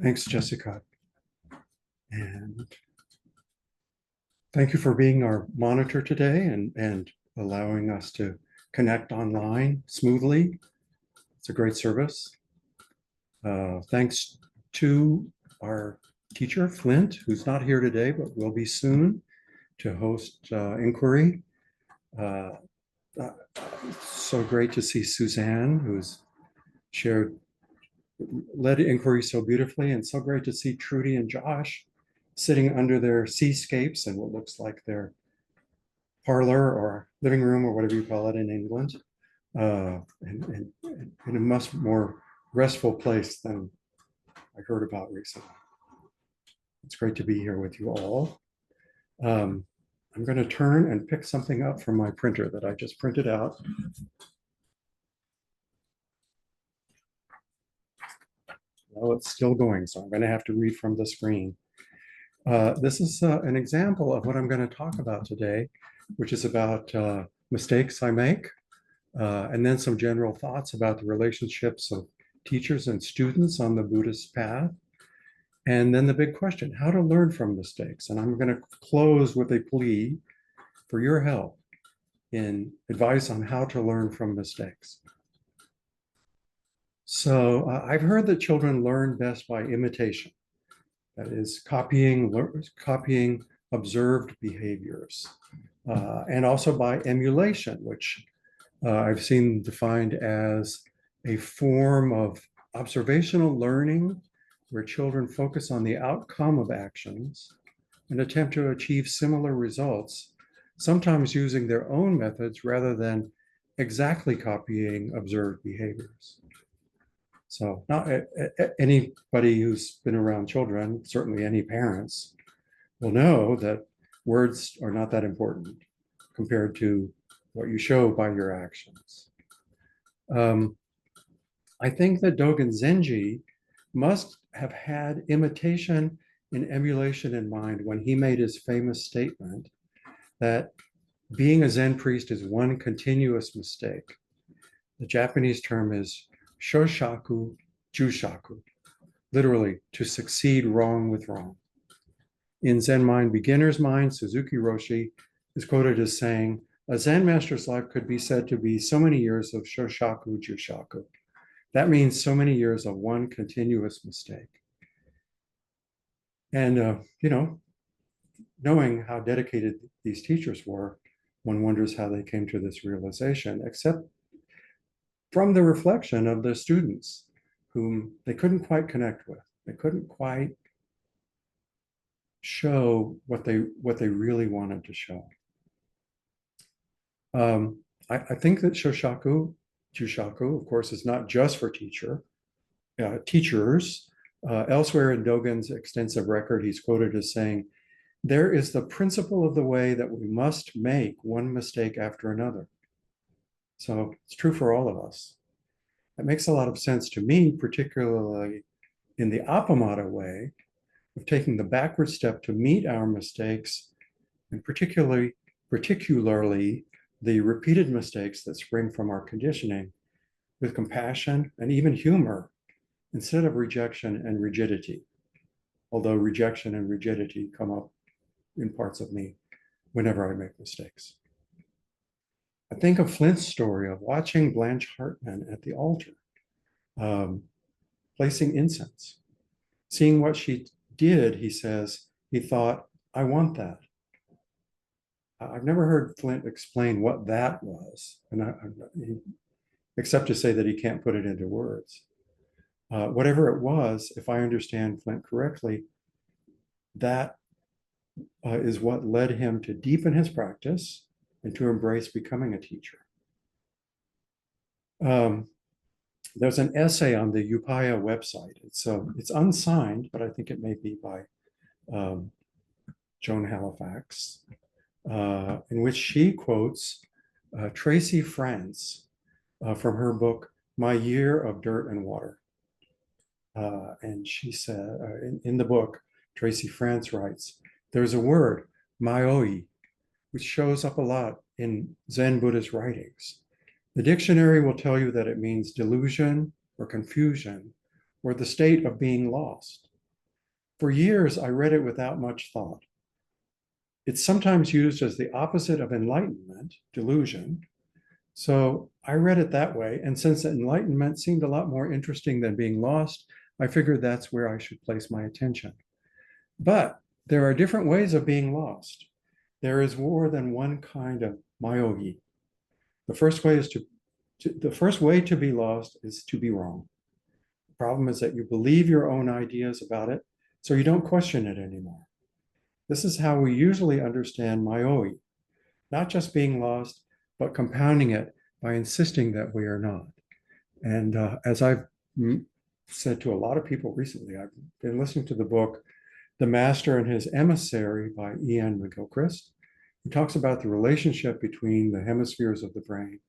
Thanks, Jessica. And thank you for being our monitor today and allowing us to connect online smoothly. It's a great service. Thanks to our teacher, Flint, who's not here today, but will be soon to host inquiry. So great to see Suzanne, who's led inquiry so beautifully, and so great to see Trudy and Josh sitting under their seascapes and what looks like their parlor or living room or whatever you call it in England, and in a much more restful place than I heard about recently. It's great to be here with you all. I'm going to turn and pick something up from my printer that I just printed out. Well, it's still going, so I'm going to have to read from the screen. This is an example of what I'm going to talk about today, which is about mistakes I make, and then some general thoughts about the relationships of teachers and students on the Buddhist path. And then the big question, how to learn from mistakes. And I'm going to close with a plea for your help in advice on how to learn from mistakes. So I've heard that children learn best by imitation. That is copying observed behaviors, and also by emulation, which I've seen defined as a form of observational learning where children focus on the outcome of actions and attempt to achieve similar results, sometimes using their own methods rather than exactly copying observed behaviors. So not anybody who's been around children, certainly any parents, will know that words are not that important compared to what you show by your actions. I think that Dogen Zenji must have had imitation and emulation in mind when he made his famous statement that being a Zen priest is one continuous mistake. The Japanese term is shoshaku jushaku, literally to succeed wrong with wrong. In Zen mind, beginner's mind, Suzuki Roshi is quoted as saying, a Zen master's life could be said to be so many years of shoshaku jushaku. That means so many years of one continuous mistake. And, knowing how dedicated these teachers were, one wonders how they came to this realization, except from the reflection of the students whom they couldn't quite connect with. They couldn't quite show what they really wanted to show. I think that shoshaku, jushaku, of course, is not just for teachers. Elsewhere in Dogen's extensive record, he's quoted as saying, there is the principle of the way that we must make one mistake after another. So it's true for all of us. It makes a lot of sense to me, particularly in the appamada way of taking the backward step to meet our mistakes, and particularly the repeated mistakes that spring from our conditioning with compassion and even humor instead of rejection and rigidity. Although rejection and rigidity come up in parts of me whenever I make mistakes. I think of Flint's story of watching Blanche Hartman at the altar, placing incense. Seeing what she did, he says, he thought, I want that. I've never heard Flint explain what that was, except to say that he can't put it into words. Whatever it was, if I understand Flint correctly, that is what led him to deepen his practice and to embrace becoming a teacher. There's an essay on the Upaya website. It's unsigned, but I think it may be by Joan Halifax, in which she quotes Tracy France from her book, My Year of Dirt and Water. And she said, in the book, Tracy France writes, there's a word, Maoi, which shows up a lot in Zen Buddhist writings. The dictionary will tell you that it means delusion or confusion or the state of being lost. For years, I read it without much thought. It's sometimes used as the opposite of enlightenment, delusion. So I read it that way. And since enlightenment seemed a lot more interesting than being lost, I figured that's where I should place my attention. But there are different ways of being lost. There is more than one kind of myogi. The first way is the first way to be lost is to be wrong. The problem is that you believe your own ideas about it, so you don't question it anymore. This is how we usually understand myogi, not just being lost, but compounding it by insisting that we are not. And as I've said to a lot of people recently, I've been listening to the book, The Master and His Emissary by Ian McGilchrist. He talks about the relationship between the hemispheres of the brain.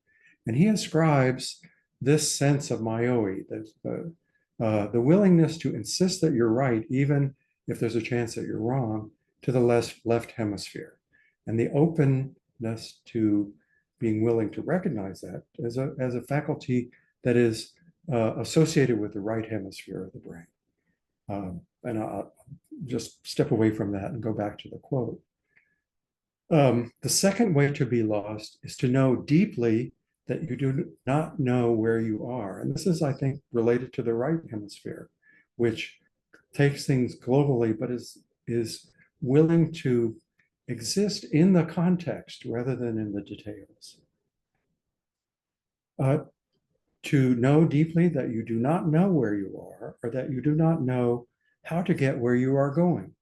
And he ascribes this sense of myoe, the willingness to insist that you're right, even if there's a chance that you're wrong, to the left hemisphere. And the openness to being willing to recognize that as a faculty that is associated with the right hemisphere of the brain. And I'll just step away from that and go back to the quote. The second way to be lost is to know deeply that you do not know where you are. And this is, I think, related to the right hemisphere, which takes things globally, but is willing to exist in the context rather than in the details. To know deeply that you do not know where you are, or that you do not know how to get where you are going,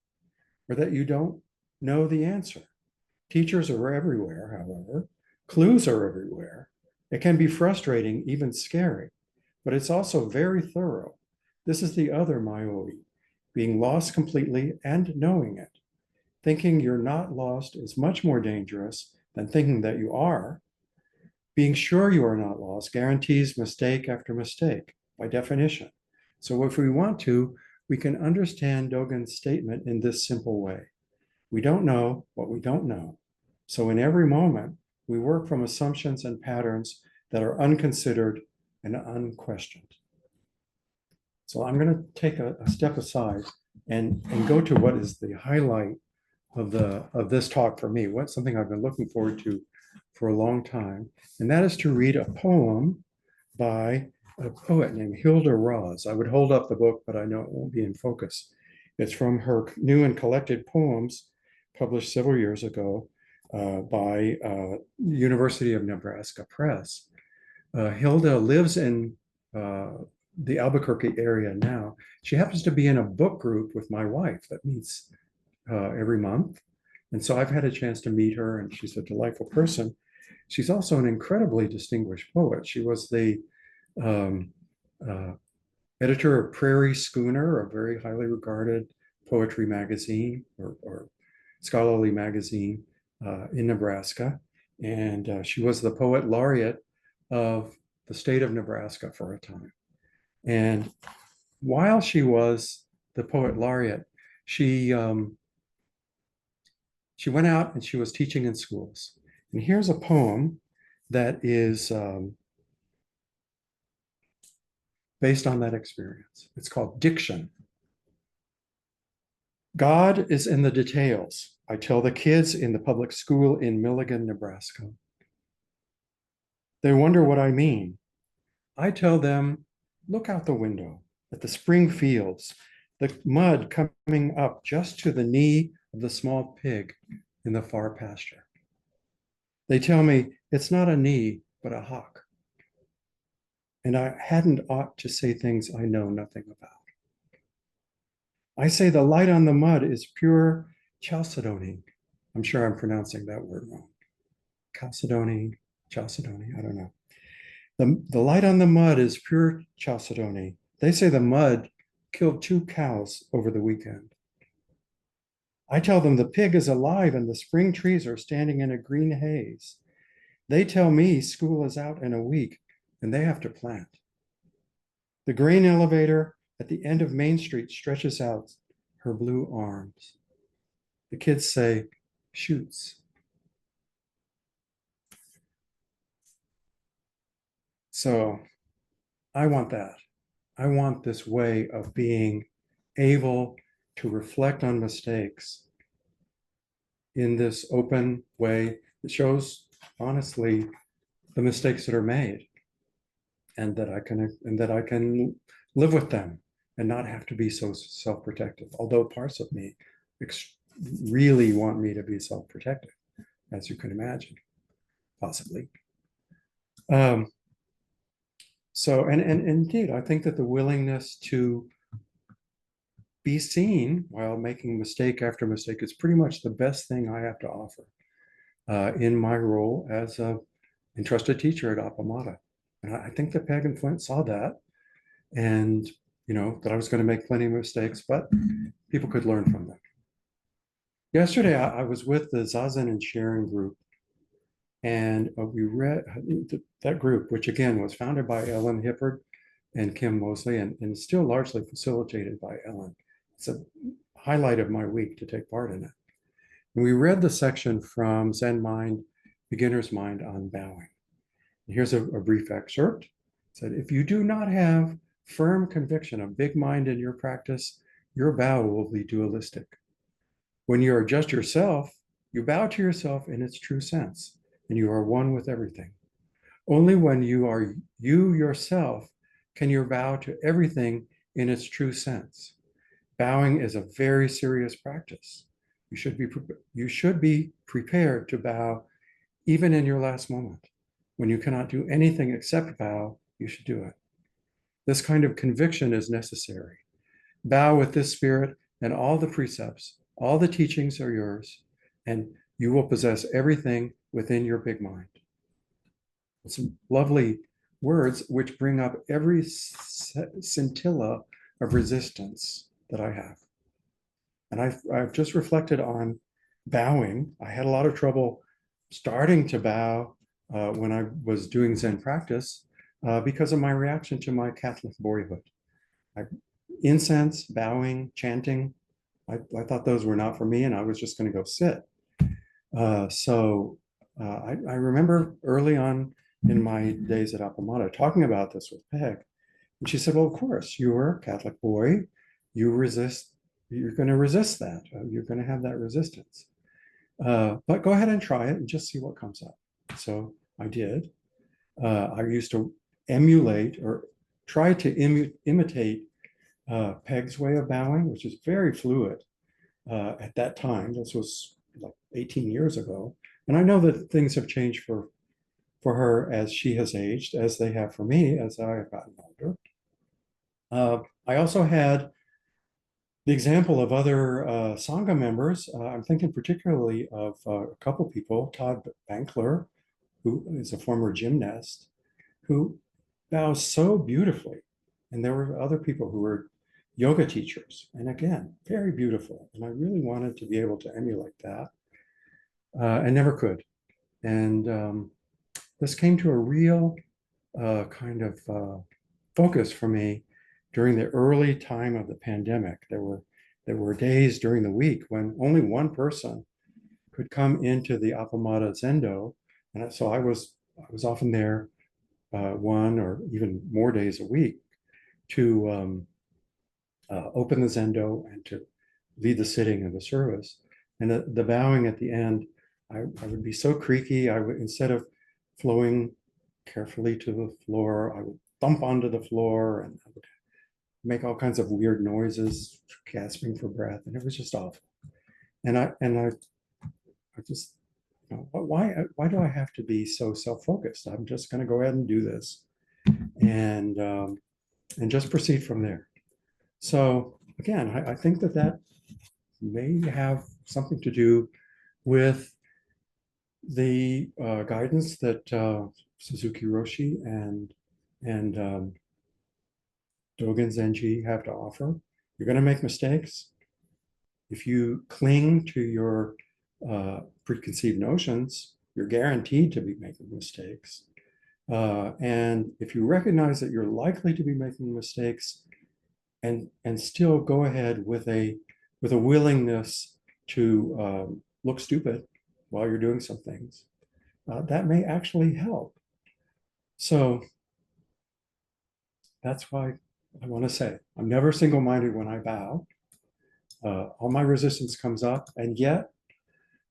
or that you don't know the answer. Teachers are everywhere, however. Clues are everywhere. It can be frustrating, even scary, but it's also very thorough. This is the other myoe, being lost completely and knowing it. Thinking you're not lost is much more dangerous than thinking that you are. Being sure you are not lost guarantees mistake after mistake, by definition. So if we want to, we can understand Dogen's statement in this simple way. We don't know what we don't know. So in every moment, we work from assumptions and patterns that are unconsidered and unquestioned. So I'm going to take a step aside and go to what is the highlight of this talk for me, what's something I've been looking forward to for a long time, and that is to read a poem by a poet named Hilda Raz. I would hold up the book, but I know it won't be in focus. It's from her new and collected poems published several years ago by University of Nebraska Press. Hilda lives in the Albuquerque area now. She happens to be in a book group with my wife that meets every month. And so I've had a chance to meet her, and she's a delightful person. She's also an incredibly distinguished poet. She was the editor of Prairie Schooner, a very highly regarded poetry magazine or scholarly magazine in Nebraska. And she was the poet laureate of the state of Nebraska for a time. And while she was the poet laureate, she went out and she was teaching in schools. And here's a poem that is based on that experience. It's called Diction. God is in the details, I tell the kids in the public school in Milligan, Nebraska. They wonder what I mean. I tell them, look out the window at the spring fields, the mud coming up just to the knee of the small pig in the far pasture. They tell me it's not a knee, but a hock. And I hadn't ought to say things I know nothing about. I say the light on the mud is pure chalcedony. I'm sure I'm pronouncing that word wrong. Chalcedony, I don't know. The light on the mud is pure chalcedony. They say the mud killed 2 cows over the weekend. I tell them the pig is alive and the spring trees are standing in a green haze. They tell me school is out in a week and they have to plant. The grain elevator at the end of Main Street stretches out her blue arms. The kids say, shoots. So I want that. I want this way of being able to reflect on mistakes in this open way that shows honestly the mistakes that are made, and that I can live with them and not have to be so self-protective. Although parts of me really want me to be self-protective, as you can imagine, possibly. So, and indeed, I think that the willingness to be seen while making mistake after mistake is pretty much the best thing I have to offer in my role as a entrusted teacher at Appamata. And I think that Peg and Flint saw that, and that I was going to make plenty of mistakes, but people could learn from them. Yesterday, I was with the Zazen and Sharing group, and we read that group, which again was founded by Ellen Hippard and Kim Mosley, and still largely facilitated by Ellen. It's a highlight of my week to take part in it. And we read the section from Zen Mind, Beginner's Mind on Bowing. And here's a brief excerpt. It said, if you do not have firm conviction of big mind in your practice, your bow will be dualistic. When you are just yourself, you bow to yourself in its true sense, and you are one with everything. Only when you are you yourself can you bow to everything in its true sense. Bowing is a very serious practice. You should be prepared to bow even in your last moment. When you cannot do anything except bow, you should do it. This kind of conviction is necessary. Bow with this spirit, and all the precepts, all the teachings are yours, and you will possess everything within your big mind. Some lovely words which bring up every scintilla of resistance that I have. And I've just reflected on bowing. I had a lot of trouble starting to bow when I was doing Zen practice because of my reaction to my Catholic boyhood. Incense, bowing, chanting, I thought those were not for me, and I was just going to go sit. I remember early on in my days at Appamata talking about this with Peg. And she said, well, of course, you're a Catholic boy. You're going to resist that. You're going to have that resistance. But go ahead and try it and just see what comes up. So I did. I used to emulate or try to imitate Peg's way of bowing, which is very fluid at that time. This was like 18 years ago. And I know that things have changed for her as she has aged, as they have for me as I have gotten older. I also had the example of other Sangha members. I'm thinking particularly of a couple people, Todd Bankler, who is a former gymnast, who bows so beautifully. And there were other people who were yoga teachers, and again, very beautiful. And I really wanted to be able to emulate that. I never could. And this came to a real kind of focus for me during the early time of the pandemic. There were days during the week when only one person could come into the Appamata Zendo, and so I was often there one or even more days a week to open the Zendo and to lead the sitting and the service. And the bowing at the end, I would be so creaky. I would, instead of flowing carefully to the floor, I would thump onto the floor, and I would make all kinds of weird noises, gasping for breath, and it was just awful. And I just, why do I have to be so self-focused? I'm just going to go ahead and do this, and just proceed from there. So again, I think that may have something to do with the guidance that Suzuki Roshi and Dogen Zenji have to offer. You're going to make mistakes. If you cling to your preconceived notions, you're guaranteed to be making mistakes. And if you recognize that you're likely to be making mistakes and still go ahead with a willingness to look stupid while you're doing some things, that may actually help. So that's why I want to say I'm never single-minded when I bow. all my resistance comes up, and yet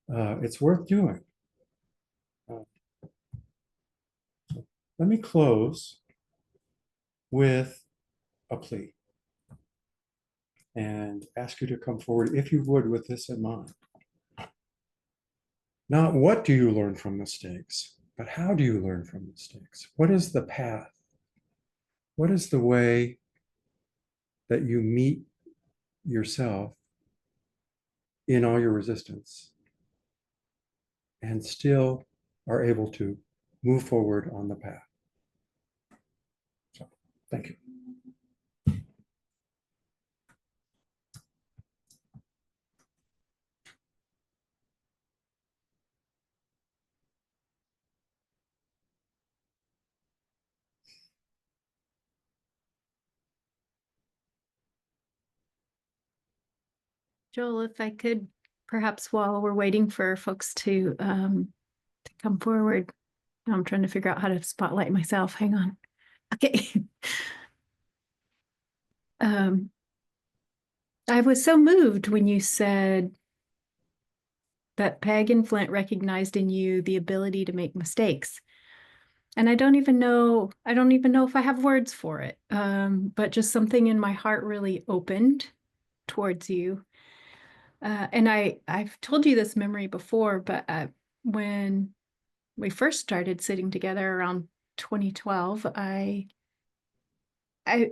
it's worth doing. Let me close with a plea and ask you to come forward, if you would, with this in mind. Not what do you learn from mistakes, but how do you learn from mistakes? What is the path? What is the way that you meet yourself in all your resistance and still are able to move forward on the path? So, thank you. Joel, if I could, perhaps while we're waiting for folks to come forward, I'm trying to figure out how to spotlight myself. Hang on. Okay. I was so moved when you said that Peg and Flint recognized in you the ability to make mistakes. And I don't even know if I have words for it. But just something in my heart really opened towards you. And I've told you this memory before, but when we first started sitting together around 2012, I for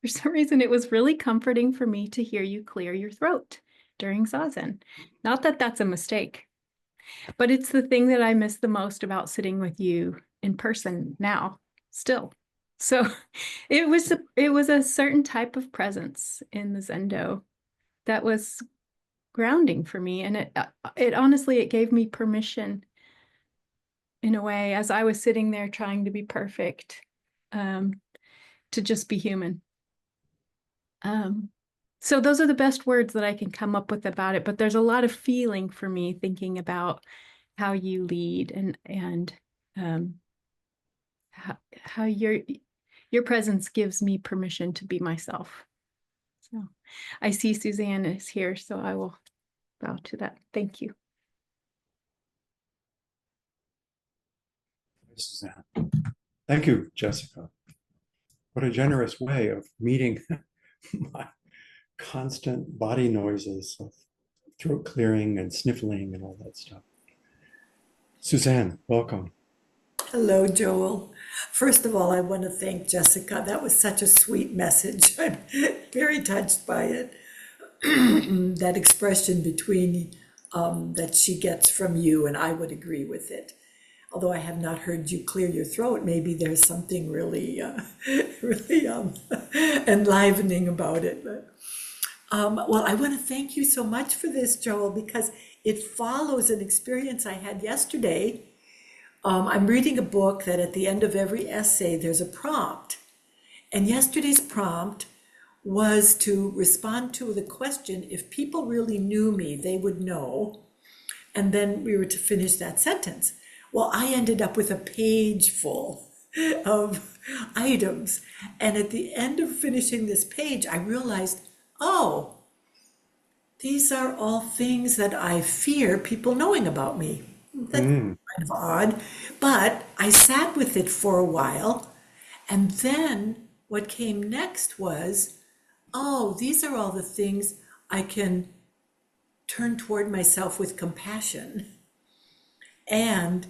some reason it was really comforting for me to hear you clear your throat during zazen. Not that that's a mistake, but it's the thing that I miss the most about sitting with you in person now, still. So it was a certain type of presence in the Zendo that was grounding for me, and it honestly, it gave me permission in a way, as I was sitting there trying to be perfect, to just be human. So those are the best words that I can come up with about it, but there's a lot of feeling for me thinking about how you lead and how your presence gives me permission to be myself. So I see Suzanne is here, so I will bow to that. Thank you. Suzanne. Thank you, Jessica. What a generous way of meeting my constant body noises of throat clearing and sniffling and all that stuff. Suzanne, welcome. Hello, Joel. First of all, I want to thank Jessica. That was such a sweet message. I'm very touched by it. That expression between that she gets from you, and I would agree with it. Although I have not heard you clear your throat, maybe there's something really, really enlivening about it. But, well, I want to thank you so much for this, Joel, because it follows an experience I had yesterday. I'm reading a book that at the end of every essay, there's a prompt. And yesterday's prompt was to respond to the question, if people really knew me, they would know. And then we were to finish that sentence. Well, I ended up with a page full of items. And at the end of finishing this page, I realized, oh, these are all things that I fear people knowing about me. That's kind of odd. But I sat with it for a while. And then what came next was, oh, these are all the things I can turn toward myself with compassion and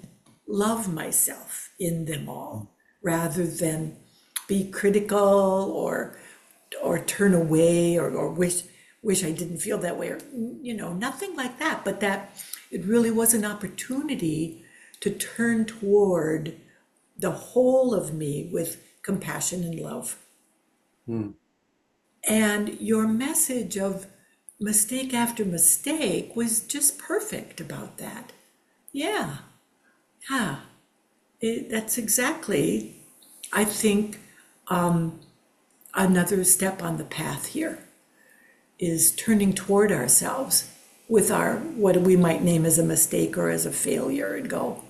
love myself in them all, rather than be critical or turn away or wish I didn't feel that way, or nothing like that, but that it really was an opportunity to turn toward the whole of me with compassion and love. And your message of mistake after mistake was just perfect about that. Yeah. That's exactly, I think, another step on the path here is turning toward ourselves with our, what we might name as a mistake or as a failure, and go,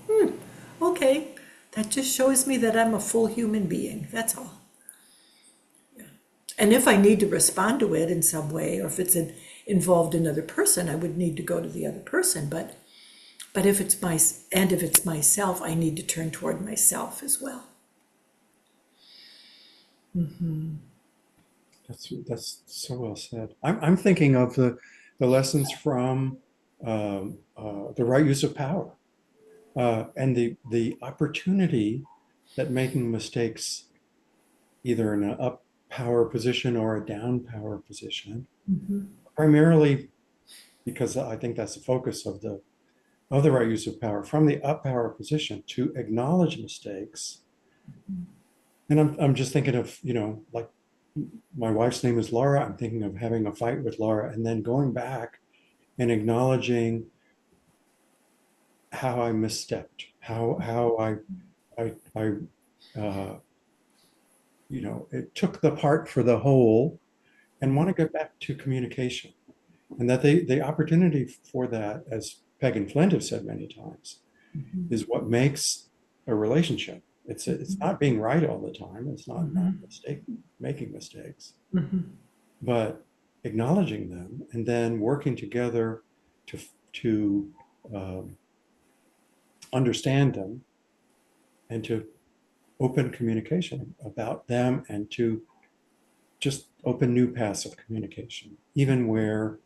okay, that just shows me that I'm a full human being. That's all. Yeah. And if I need to respond to it in some way, or if it's involved another person, I would need to go to the other person. But if it's if it's myself, I need to turn toward myself as well. That's so well said. I'm thinking of the lessons from the right use of power, and the opportunity that making mistakes, either in an up power position or a down power position, primarily because I think that's the focus of the right use of power, from the up power position to acknowledge mistakes. And I'm just thinking of, like, my wife's name is Laura. I'm thinking of having a fight with Laura and then going back and acknowledging how I misstepped, how I it took the part for the whole, and want to get back to communication. And that the opportunity for that, as Peg and Flint have said many times, is what makes a relationship. It's not being right all the time. It's not making mistakes, but acknowledging them and then working together to understand them and to open communication about them, and to just open new paths of communication, even where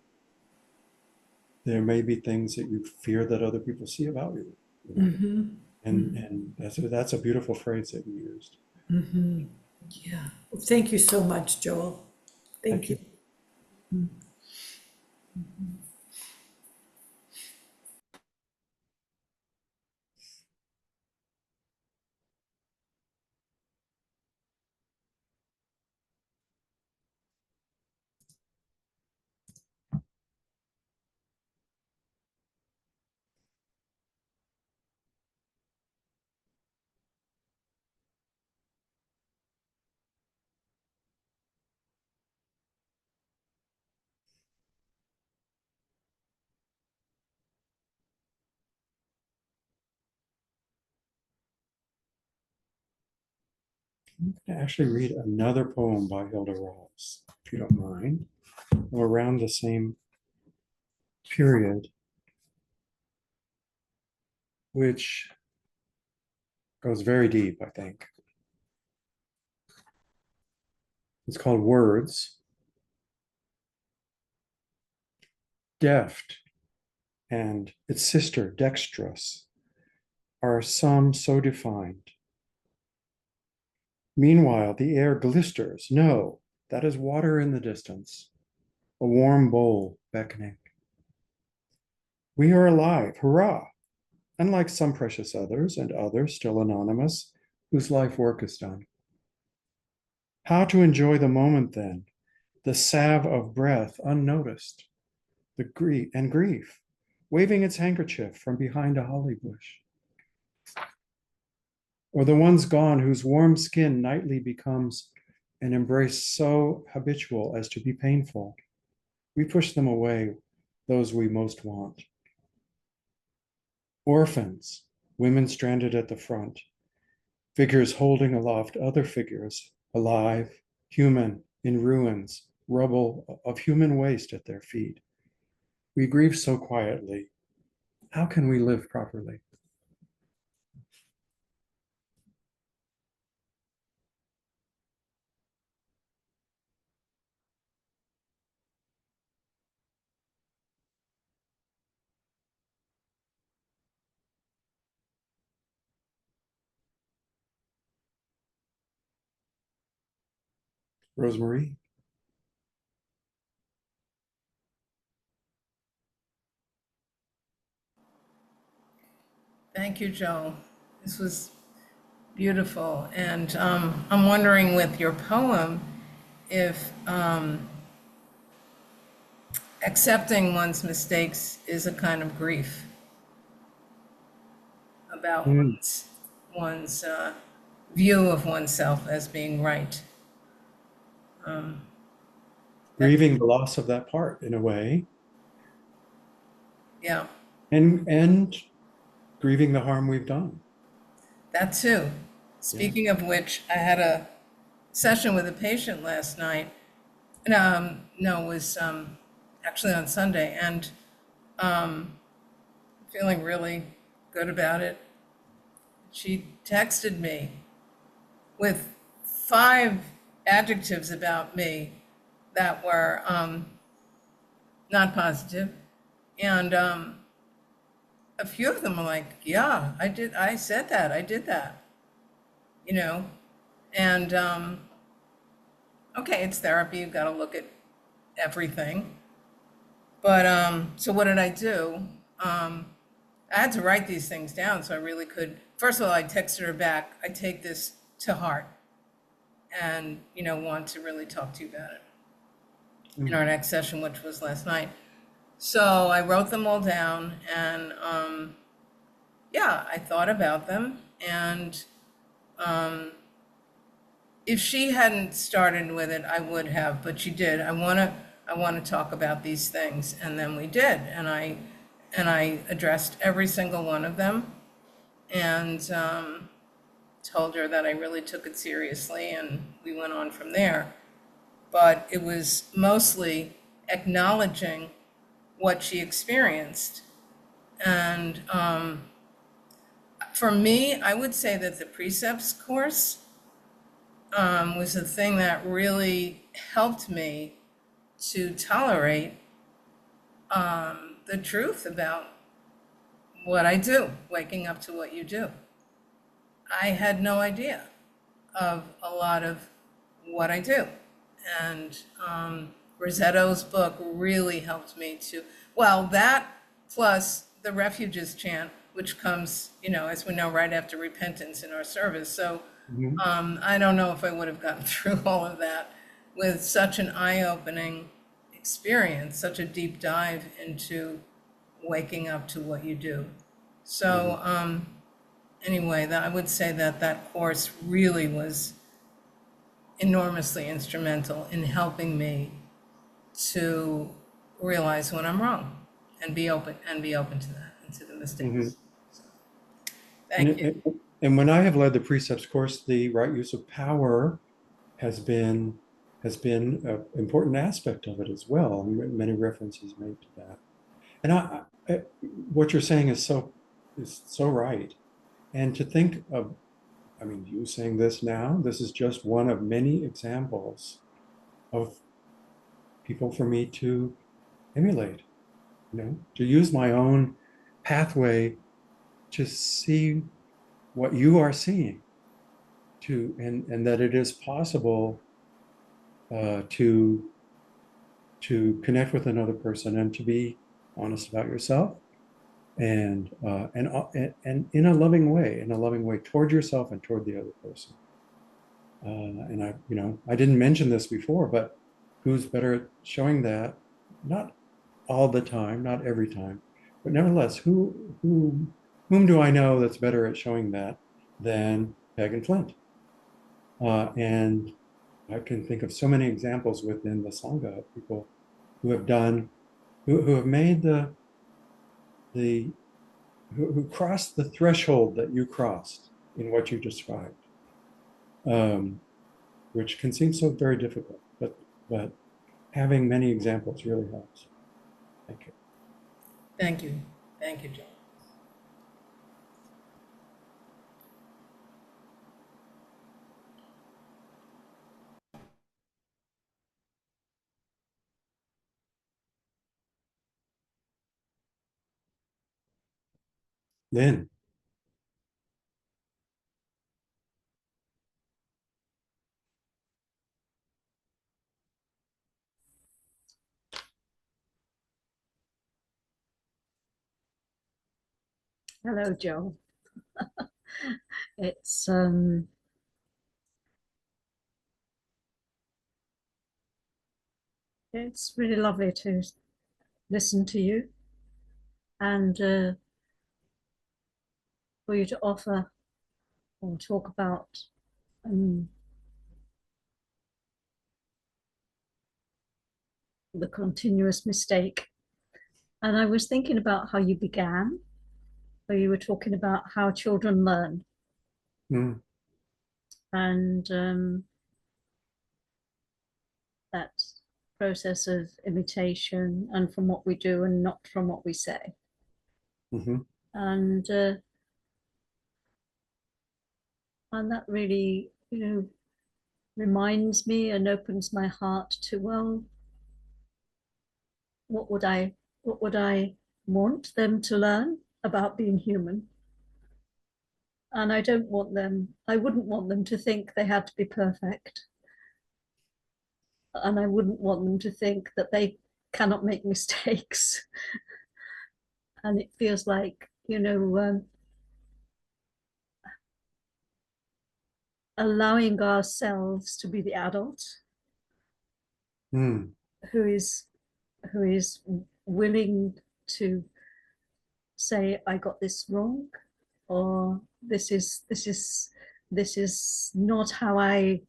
there may be things that you fear that other people see about you. And that's a beautiful phrase that you used. Yeah. Well, thank you so much, Joel. Thank you. I'm going to actually read another poem by Hilda Raz, if you don't mind, around the same period, which goes very deep, I think. It's called Words. Deft and its sister, dexterous, are some so defined. Meanwhile, the air glisters. No, that is water in the distance, a warm bowl beckoning. We are alive, hurrah! Unlike some precious others, and others still anonymous, whose life work is done. How to enjoy the moment then, the salve of breath unnoticed, the grief, waving its handkerchief from behind a holly bush. Or the ones gone whose warm skin nightly becomes an embrace so habitual as to be painful. We push them away, those we most want. Orphans, women stranded at the front, figures holding aloft other figures, alive, human, in ruins, rubble of human waste at their feet. We grieve so quietly. How can we live properly? Rosemary? Thank you, Joe. This was beautiful. And I'm wondering with your poem if accepting one's mistakes is a kind of grief about one's view of oneself as being right. Grieving the loss of that part in a way, Yeah, and grieving the harm we've done. that too. Speaking of which, I had a session with a patient last night. No, it was actually on Sunday, and feeling really good about it. She texted me with 5 adjectives about me that were not positive, and a few of them were like, yeah, I said that, I did that, you know, and okay, it's therapy, you've got to look at everything. But so what did I do? I had to write these things down so I really could. First of all, I texted her back, I take this to heart and, you know, want to really talk to you about it in our next session, which was last night. So I wrote them all down, and yeah, I thought about them. And if she hadn't started with it, I would have, but she did. I want to talk about these things, and then we did, and I addressed every single one of them, and told her that I really took it seriously, and we went on from there. But it was mostly acknowledging what she experienced. And for me, I would say that the precepts course was the thing that really helped me to tolerate the truth about what I do, waking up to what you do. I had no idea of a lot of what I do. And Rosetto's book really helped me to, well, that plus the refuges chant, which comes, you know, as we know, right after repentance in our service. So I don't know if I would have gotten through all of that with such an eye-opening experience, such a deep dive into waking up to what you do. So anyway, I would say that that course really was enormously instrumental in helping me to realize when I'm wrong and be open to that and to the mistakes. So, thank you. And when I have led the precepts course, the right use of power has been an important aspect of it as well. Many references made to that. And what you're saying is so right. And to think of, I mean, you saying this now, this is just one of many examples of people for me to emulate, you know, to use my own pathway to see what you are seeing, and that it is possible to connect with another person and to be honest about yourself, and in a loving way toward yourself and toward the other person. And I didn't mention this before, but who's better at showing that? Not all the time, not every time, but nevertheless, whom do I know that's better at showing that than Peg and Flint? And I can think of so many examples within the Sangha of people who have done, who have made who crossed the threshold that you crossed in what you described, which can seem so very difficult, but having many examples really helps. Thank you. Thank you. Thank you, John. Lynn. Hello, Joel. It's really lovely to listen to you and for you to offer or talk about the continuous mistake. And I was thinking about how you began, where you were talking about how children learn. Mm. And that process of imitation and from what we do and not from what we say. Mhm. And that really, reminds me and opens my heart to, well, what would I want them to learn about being human? And I wouldn't want them to think they had to be perfect. And I wouldn't want them to think that they cannot make mistakes. And it feels like, allowing ourselves to be the adult Mm. who is willing to say, I got this wrong, or this is not how I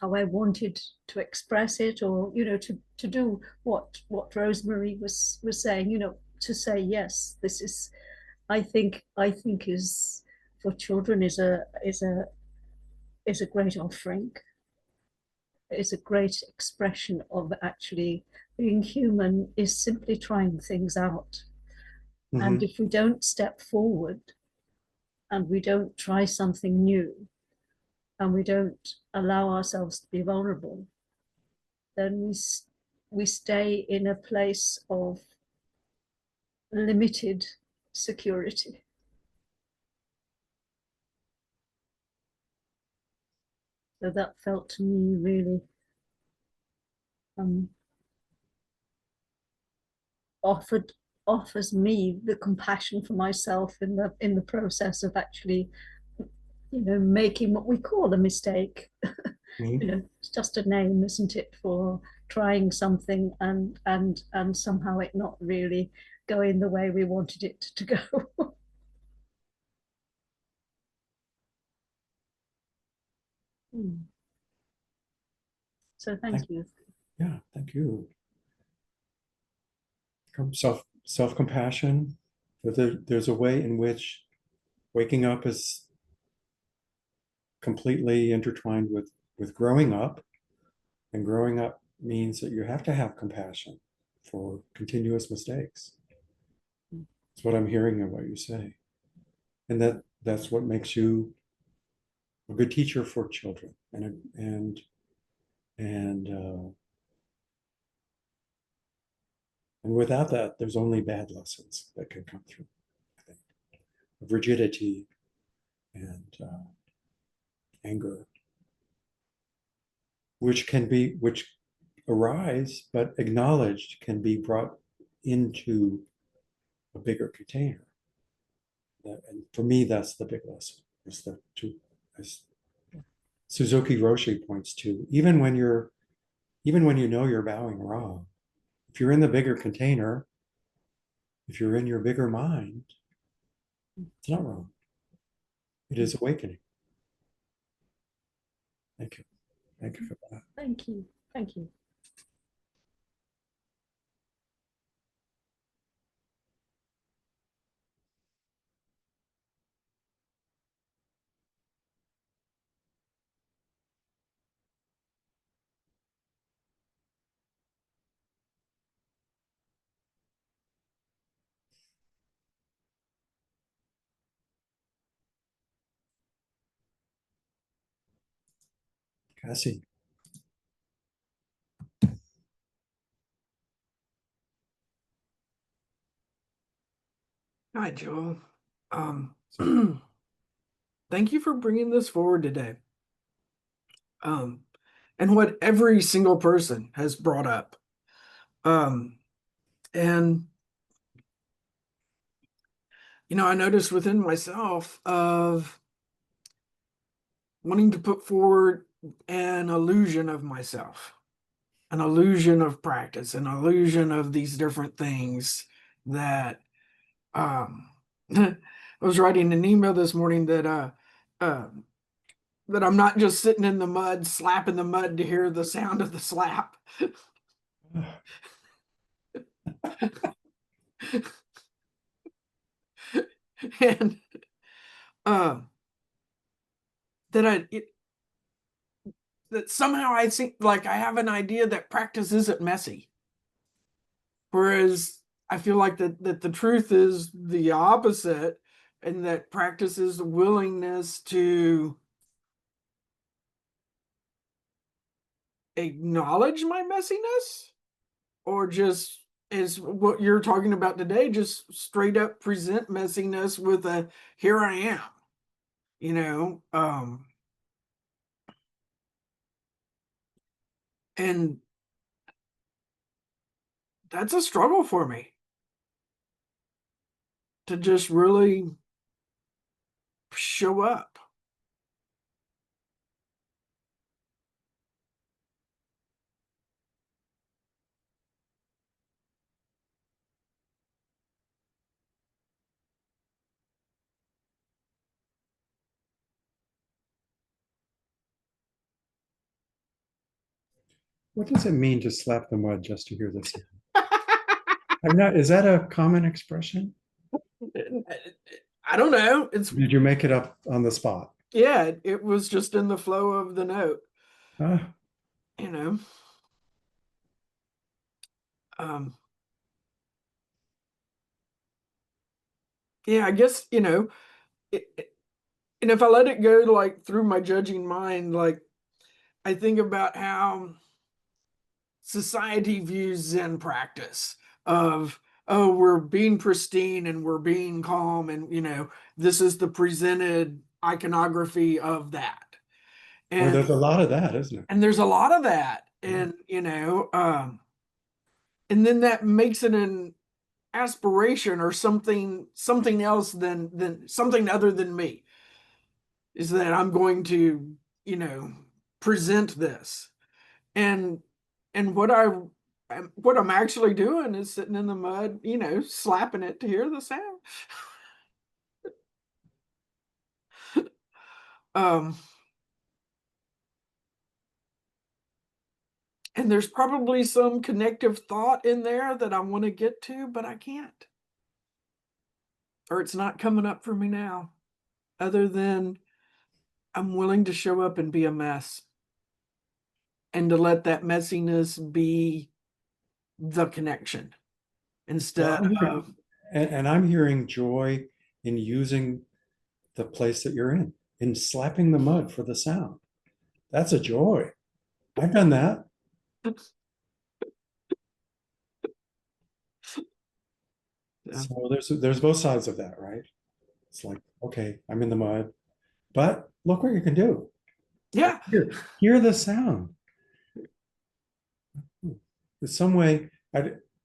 wanted to express it, or to do what Rosemary was saying, to say, yes, this is, I think is, for children, is a great offering. Is a great expression of actually being human, is simply trying things out. And Mhm. if we don't step forward and we don't try something new and we don't allow ourselves to be vulnerable, then we stay in a place of limited security. So that felt to me really offers me the compassion for myself in the process of actually, making what we call a mistake. Mhm. It's just a name, isn't it, for trying something and somehow it not really going the way we wanted it to go. So thank you. Yeah, thank you. Self-compassion. There's a way in which waking up is completely intertwined with growing up, and growing up means that you have to have compassion for continuous mistakes. That's what I'm hearing in what you say, and that's what makes you a good teacher for children, and without that, there's only bad lessons that can come through. I think of rigidity and anger, which arise, but acknowledged can be brought into a bigger container. And for me, that's the big lesson. Is that as Suzuki Roshi points to, even when you know you're bowing wrong, if you're in the bigger container, if you're in your bigger mind, it's not wrong. It is awakening. Thank you. Thank you for that. Thank you. Thank you. Cassie. Hi, Joel. Thank you for bringing this forward today. And what every single person has brought up. And I noticed within myself of wanting to put forward an illusion of myself, an illusion of practice, an illusion of these different things that I was writing an email this morning that that I'm not just sitting in the mud, slapping the mud to hear the sound of the slap. And that that somehow I think like I have an idea that practice isn't messy. Whereas I feel like that the truth is the opposite, and that practice is the willingness to acknowledge my messiness, or just is what you're talking about today, just straight up present messiness with a here I am, you know. And that's a struggle for me, to just really show up. What does it mean to slap the mud just to hear the sound? I'm not, is that a common expression? I don't know. It's Did you make it up on the spot? yeah, it was just in the flow of the note, Ah, you know. Yeah, I guess, you know, and if I let it go like through my judging mind, like I think about how society views Zen practice of, oh, we're being pristine and we're being calm, and you know, this is the presented iconography of that. well, And there's a lot of that, isn't it? there's a lot of that. And you know, and then that makes it an aspiration or something else than something other than me, is that I'm going to, you know, present this. And what I'm actually doing is sitting in the mud, you know, slapping it to hear the sound. um and there's probably some connective thought in there that I want to get to, but I can't, or it's not coming up for me now, other than I'm willing to show up and be a mess, and to let that messiness be the connection instead Well, I'm hearing- of and I'm hearing joy in using the place that you're in slapping the mud for the sound. That's a joy. I've done that. So there's both sides of that, right? It's like, okay, I'm in the mud, but look what you can do. yeah. Hear the sound. In some way,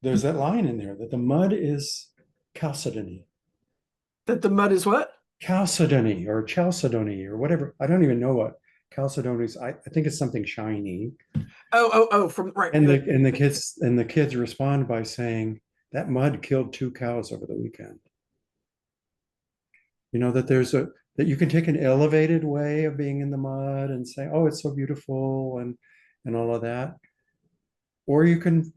there's that line in there that the mud is chalcedony. That the mud is what? Chalcedony or chalcedony or whatever. I don't even know what chalcedony is. I think it's something shiny. Oh, from right. And the kids respond by saying that mud killed 2 cows over the weekend. You know, that that you can take an elevated way of being in the mud and say, oh, it's so beautiful and all of that. Or you can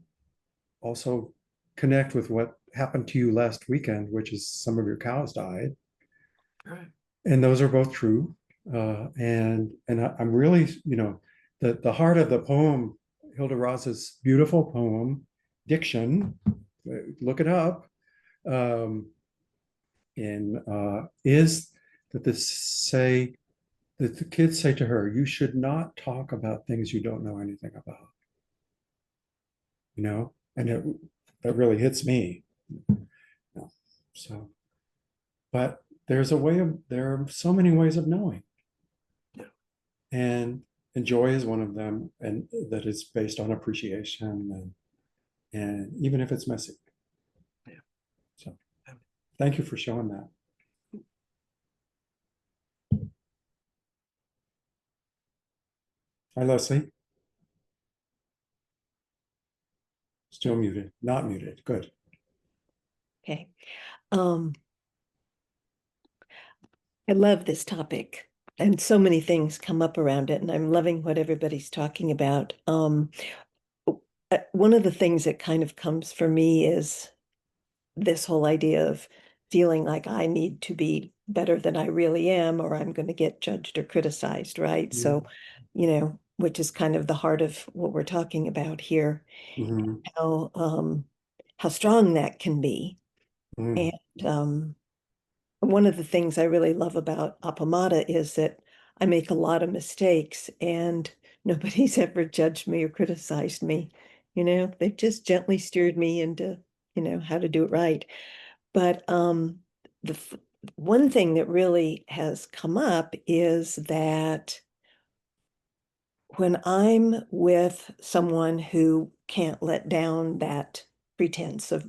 also connect with what happened to you last weekend, which is some of your cows died. Right. And those are both true. I'm really, you know, the heart of the poem, Hilda Raz's beautiful poem, Diction, look it up, is that the kids say to her, you should not talk about things you don't know anything about. You know, and that really hits me. So, but there are so many ways of knowing. Yeah. And joy is one of them, and that is based on appreciation and even if it's messy. Yeah. So thank you for showing that. Hi, Leslie. Still muted, not muted. Good. Okay. I love this topic, and so many things come up around it, and I'm loving what everybody's talking about. One of the things that kind of comes for me is this whole idea of feeling like I need to be better than I really am, or I'm going to get judged or criticized, right? So, you know, which is kind of the heart of what we're talking about here, Mhm. how strong that can be. Mm. And one of the things I really love about Appamada is that I make a lot of mistakes and nobody's ever judged me or criticized me. They've just gently steered me into, how to do it right. But the one thing that really has come up is that when I'm with someone who can't let down that pretense of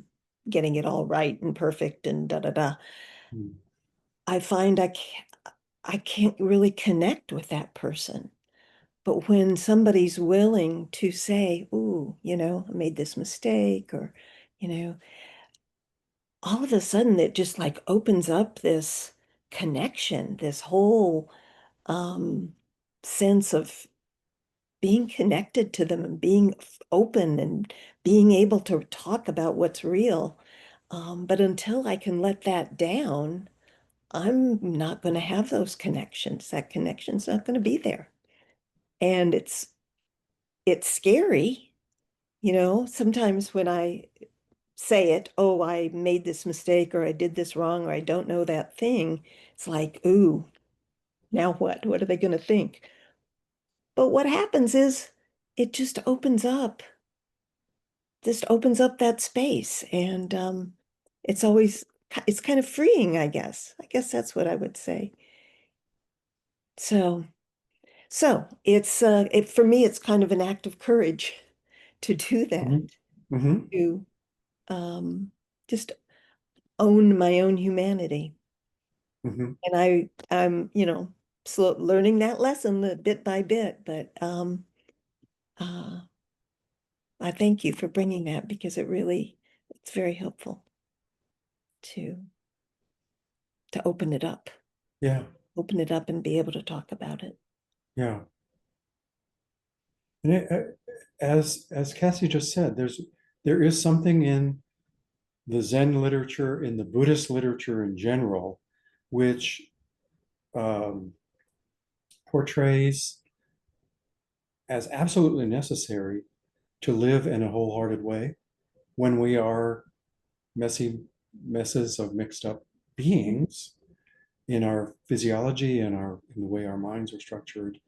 getting it all right and perfect and da da da, Mm. I find I can't really connect with that person. But when somebody's willing to say, "Ooh, I made this mistake," or, you know, all of a sudden it just like opens up this connection, this whole sense of being connected to them and being open and being able to talk about what's real. But until I can let that down, I'm not going to have those connections. That connection's not going to be there. And it's scary, sometimes when I say it, oh, I made this mistake or I did this wrong or I don't know that thing. It's like, ooh, now what? What are they going to think? But what happens is it just opens up that space. And it's kind of freeing, I guess. I guess that's what I would say. So for me, it's kind of an act of courage to do that, Mhm. Mhm. to just own my own humanity. Mhm. And I'm, slow learning that lesson bit by bit, but uh, I thank you for bringing that because it's very helpful to Yeah. open it up and be able to talk about it. Yeah. And as Cassie just said, there is something in the Zen literature, in the Buddhist literature in general, which um, portrays as absolutely necessary to live in a wholehearted way when we are messy messes of mixed up beings in our physiology and in the way our minds are structured,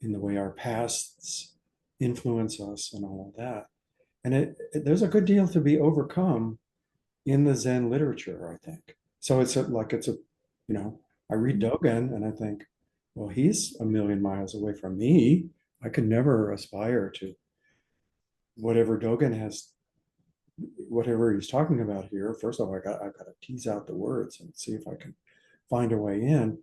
in the way our pasts influence us and all of that. And there's a good deal to be overcome in the Zen literature, I think. So I read Dogen and I think, well, he's a million miles away from me. I could never aspire to whatever Dogen has, whatever he's talking about here. First of all, I've got to tease out the words and see if I can find a way in.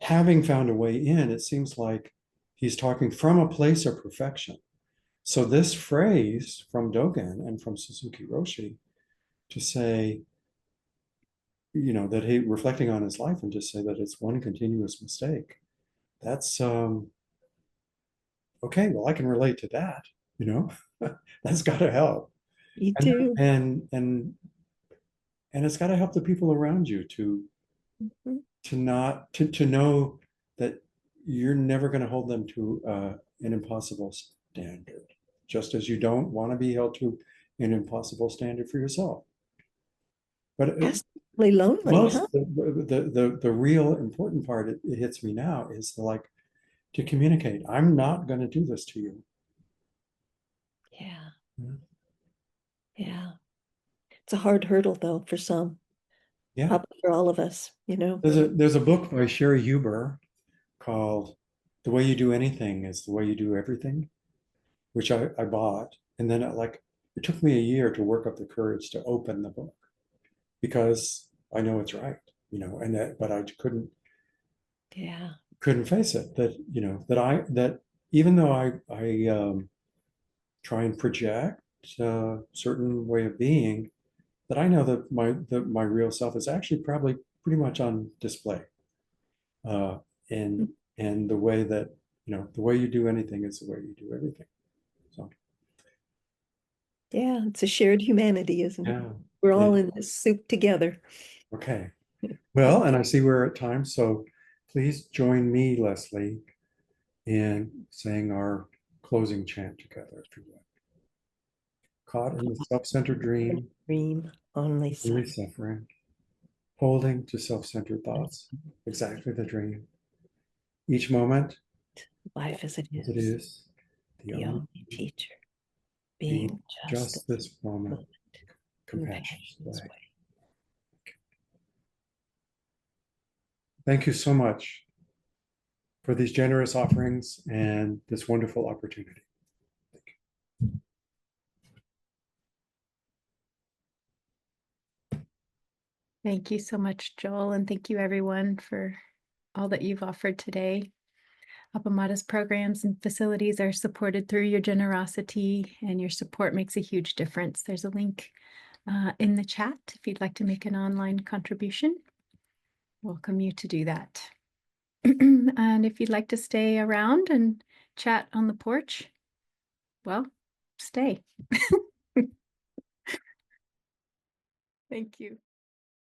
Having found a way in, it seems like he's talking from a place of perfection. So this phrase from Dogen and from Suzuki Roshi to say, that he reflecting on his life and just say that it's one continuous mistake. That's okay. Well, I can relate to that. You know, that's got to help, Me and too. and it's got to help the people around you Mhm. to know that you're never going to hold them to an impossible standard, just as you don't want to be held to an impossible standard for yourself. But That's really lonely, huh? the real important part, it hits me now, is to communicate. I'm not going to do this to you. Yeah. Yeah. Yeah. It's a hard hurdle though for some, Yeah. probably for all of us, There's a book by Sherry Huber called "The Way You Do Anything Is the Way You Do Everything," which I bought, and then it took me a year to work up the courage to open the book because I know it's right, but I Yeah. couldn't face it that even though I try and project a certain way of being, that I know that my real self is actually probably pretty much on display. Uh, and the way that the way you do anything is the way you do everything. So Yeah, it's a shared humanity, isn't it? yeah, We're all in this soup together. okay. Well, and I see we're at time, so please join me, Leslie, in saying our closing chant together, if you will. Caught in the self-centered dream, Dream only only suffering. suffering, holding to self-centered thoughts, exactly the dream. Each moment, Life as it as it is, is, the only teacher, being being just this moment, moment, compassion's compassion's way. way. Thank you so much for these generous offerings and this wonderful opportunity. Thank you so much, Joel, and thank you everyone for all that you've offered today. Appamada's programs and facilities are supported through your generosity, and your support makes a huge difference. There's a link in the chat if you'd like to make an online contribution. Welcome you to do that. And if you'd like to stay around and chat on the porch, well, stay. Thank you.